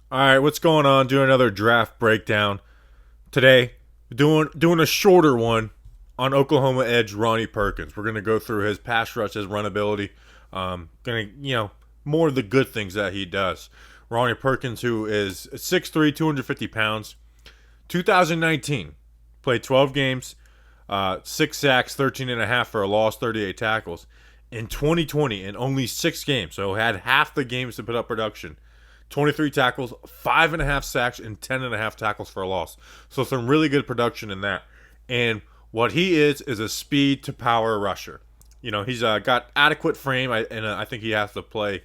All right, what's going on? Doing another draft breakdown today. Doing a shorter one on Oklahoma edge Ronnie Perkins. We're gonna go through his pass rush, his run ability. More of the good things that he does. Ronnie Perkins, who is 6'3", 250 pounds, 2019, played 12 games, 6 sacks, 13 and a half for a loss, 38 tackles. In 2020, in only 6 games, so had half the games to put up production. 23 tackles, 5.5 sacks, and 10.5 tackles for a loss. So some really good production in that. And what he is a speed to power rusher. He's got adequate frame, and I think he has to play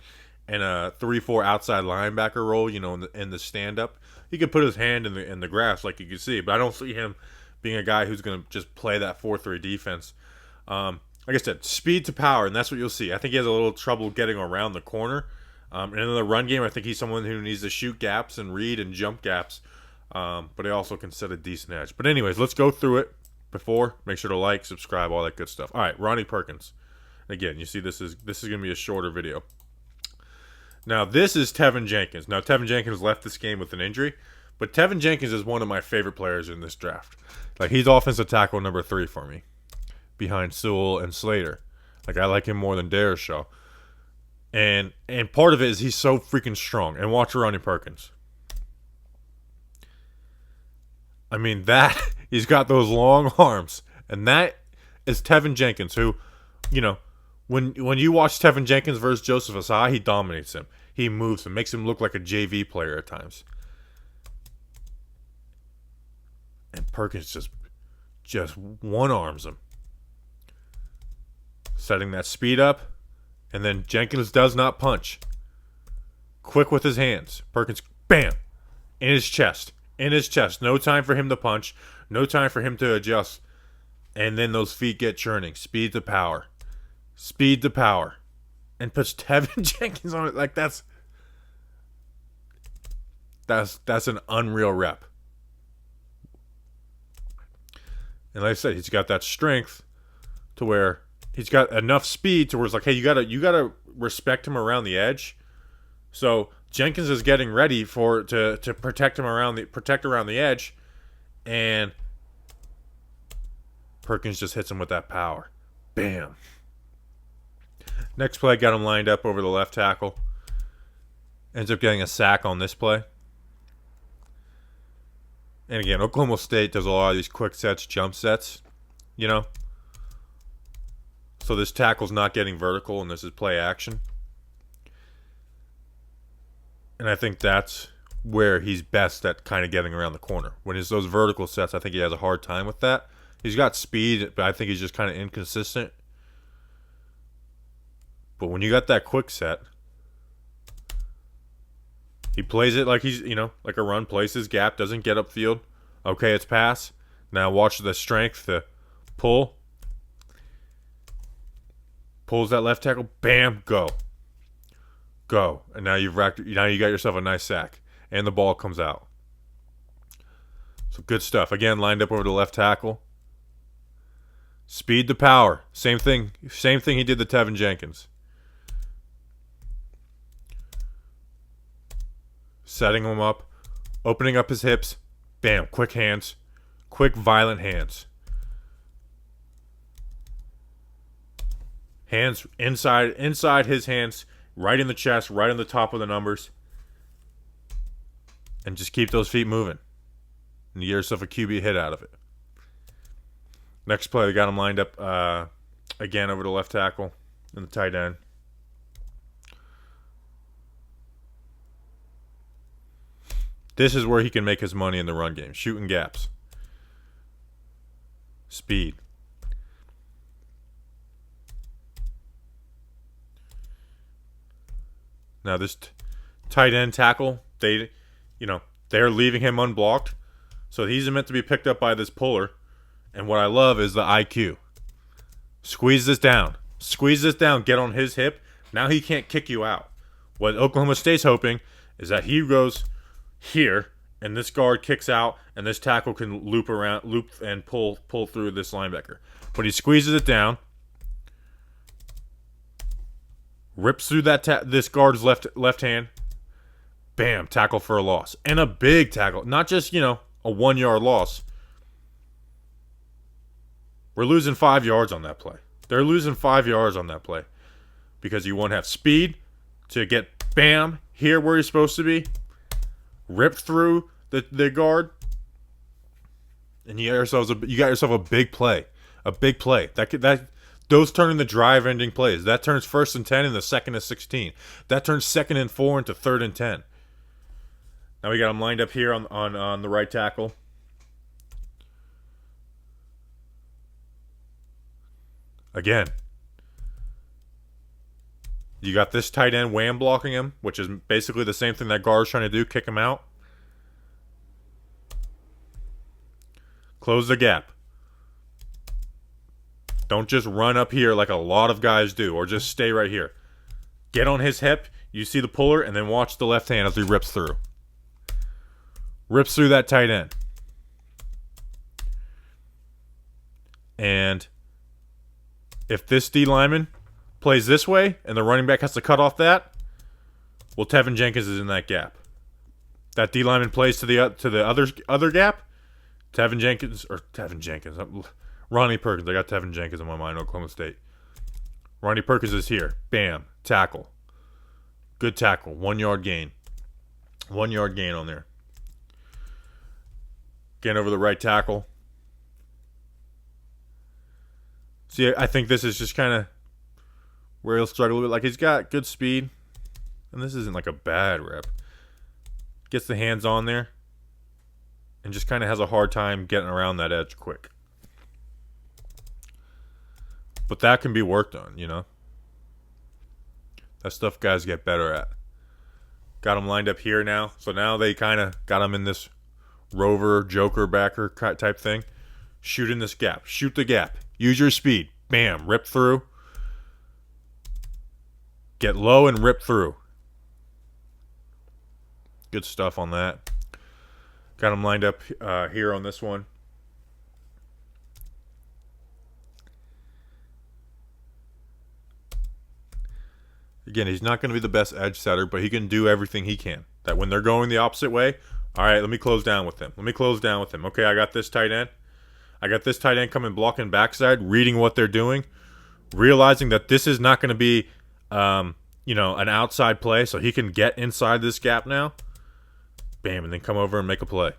in a 3-4 outside linebacker role. In the stand up, he could put his hand in the grass like you can see, but I don't see him being a guy who's going to just play that 4-3 defense. Like I said, speed to power, and that's what you'll see. I think he has a little trouble getting around the corner. And in the run game, I think he's someone who needs to shoot gaps and read and jump gaps. But he also can set a decent edge. But anyways, let's go through it. Make sure to like, subscribe, all that good stuff. All right, Ronnie Perkins. Again, you see this is going to be a shorter video. Now, this is Tevin Jenkins. Now, Tevin Jenkins left this game with an injury. But Tevin Jenkins is one of my favorite players in this draft. Like, he's offensive tackle number 3 for me, behind Sewell and Slater. Like, I like him more than Darrisaw. And part of it is he's so freaking strong. And watch Ronnie Perkins. I mean, he's got those long arms. And that is Tevin Jenkins, who, when you watch Tevin Jenkins versus Joseph Asai, he dominates him. He moves him, makes him look like a JV player at times. And Perkins just one-arms him. Setting that speed up. And then Jenkins does not punch. Quick with his hands. Perkins, bam! In his chest. No time for him to punch. No time for him to adjust. And then those feet get churning. Speed to power. And puts Tevin Jenkins on it. Like, that's an unreal rep. And like I said, he's got that strength to where he's got enough speed to where it's like, hey, you gotta respect him around the edge. So Jenkins is getting ready to protect around the edge, and Perkins just hits him with that power. Bam. Next play, got him lined up over the left tackle. Ends up getting a sack on this play. And again, Oklahoma State does a lot of these quick sets, jump sets, So this tackle's not getting vertical, and this is play action. And I think that's where he's best at kind of getting around the corner. When it's those vertical sets, I think he has a hard time with that. He's got speed, but I think he's just kind of inconsistent. But when you got that quick set, he plays it like he's, like a run, plays his gap, doesn't get upfield. Okay, it's pass. Now watch the strength to pull. Pulls that left tackle, bam, go. And now you got yourself a nice sack, and the ball comes out. So good stuff. Again, lined up over the left tackle. Speed to power. Same thing he did to Tevin Jenkins. Setting him up, opening up his hips, bam, quick hands, quick violent hands. Hands inside his hands, right in the chest, right on the top of the numbers. And just keep those feet moving. And you get yourself a QB hit out of it. Next play, they got him lined up again over the left tackle and the tight end. This is where he can make his money in the run game. Shooting gaps. Speed. Now this tight end tackle, they're leaving him unblocked. So he's meant to be picked up by this puller. And what I love is the IQ. Squeeze this down, get on his hip. Now he can't kick you out. What Oklahoma State's hoping is that he goes here, and this guard kicks out, and this tackle can loop and pull through this linebacker. But he squeezes it down, rips through this guard's left hand, Bam, tackle for a loss. And a big tackle. Not just, a 1 yard loss. We're losing 5 yards on that play. They're losing 5 yards on that play. Because you won't have speed to get bam here where you're supposed to be. Rip through the guard. And you got yourself a big play. A big play. Those turn into drive-ending plays. That turns 1st and 10 into 2nd and 16. That turns 2nd and 4 into 3rd and 10. Now we got him lined up here on the right tackle. Again. You got this tight end wham blocking him, which is basically the same thing that guard's trying to do, kick him out. Close the gap. Don't just run up here like a lot of guys do, or just stay right here. Get on his hip, you see the puller, and then watch the left hand as he rips through. Rips through that tight end. And if this D lineman plays this way, and the running back has to cut off that, well, Tevin Jenkins is in that gap. That D lineman plays to the other gap. Ronnie Perkins. I got Tevin Jenkins in my mind, Oklahoma State. Ronnie Perkins is here. Bam. Tackle. Good tackle. 1 yard gain. 1 yard gain on there. Getting over the right tackle. See, I think this is just kind of where he'll struggle a little bit. Like, he's got good speed. And this isn't like a bad rep. Gets the hands on there. And just kind of has a hard time getting around that edge quick. But that can be worked on, That stuff guys get better at. Got him lined up here now. So now they kind of got him in this rover, joker, backer type thing. Shoot in this gap. Shoot the gap. Use your speed. Bam. Rip through. Get low and rip through. Good stuff on that. Got him lined up here on this one. Again, he's not going to be the best edge setter, but he can do everything he can. That when they're going the opposite way, all right, let me close down with him. Okay, I got this tight end. Coming blocking backside, reading what they're doing, realizing that this is not going to be, an outside play, so he can get inside this gap now. Bam, and then come over and make a play.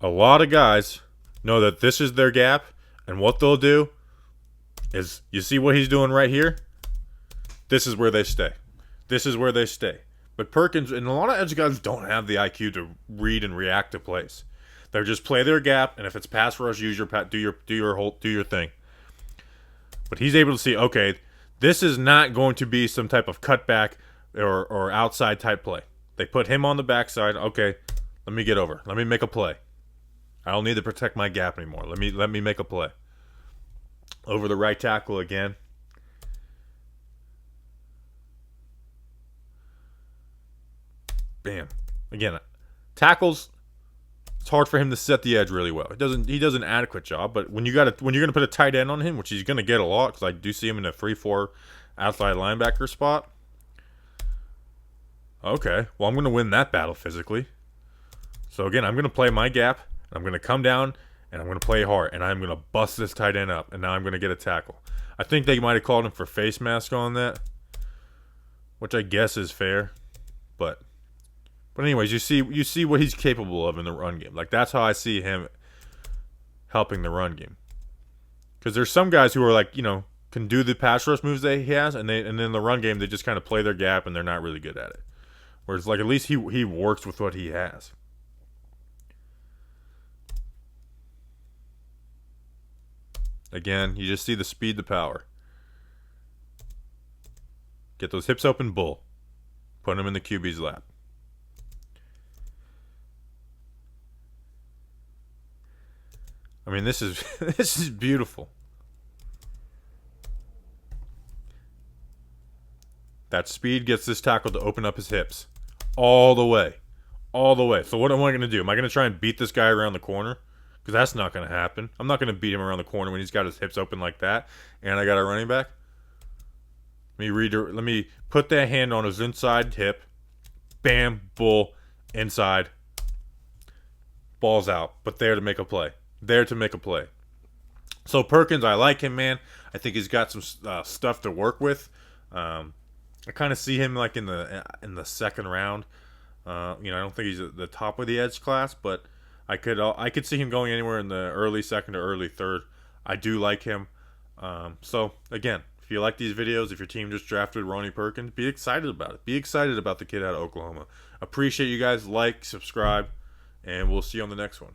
A lot of guys know that this is their gap, and what they'll do is, you see what he's doing right here? This is where they stay. But Perkins and a lot of edge guys don't have the IQ to read and react to plays. They just play their gap, and if it's pass rush, do your thing. But he's able to see, okay, this is not going to be some type of cutback or outside type play. They put him on the backside. Okay, let me get over. Let me make a play. I don't need to protect my gap anymore. Let me make a play. Over the right tackle again. Bam. Again, tackles. It's hard for him to set the edge really well. He does an adequate job, but when you're gonna put a tight end on him, which he's gonna get a lot, because I do see him in a 3-4 outside linebacker spot. Okay, well, I'm going to win that battle physically. So, again, I'm going to play my gap. I'm going to come down, and I'm going to play hard. And I'm going to bust this tight end up. And now I'm going to get a tackle. I think they might have called him for face mask on that, which I guess is fair. But anyways, you see what he's capable of in the run game. Like, that's how I see him helping the run game. Because there's some guys who are like, can do the pass rush moves that he has, and then in the run game, they just kind of play their gap, and they're not really good at it. Whereas, like, at least he works with what he has. Again, you just see the speed, the power. Get those hips open, bull. Put him in the QB's lap. I mean, this is beautiful. That speed gets this tackle to open up his hips. All the way. So what am I going to do? Am I going to try and beat this guy around the corner? Because that's not going to happen. I'm not going to beat him around the corner when he's got his hips open like that. And I got a running back. Let me put that hand on his inside hip. bam, bull, inside, balls out, but there to make a play. There to make a play. So Perkins, I like him, man. I think he's got some stuff to work with. I kind of see him like in the second round. I don't think he's at the top of the edge class, but I could see him going anywhere in the early second or early third. I do like him. So again, if you like these videos, if your team just drafted Ronnie Perkins, be excited about it. Be excited about the kid out of Oklahoma. Appreciate you guys. Like, subscribe, and we'll see you on the next one.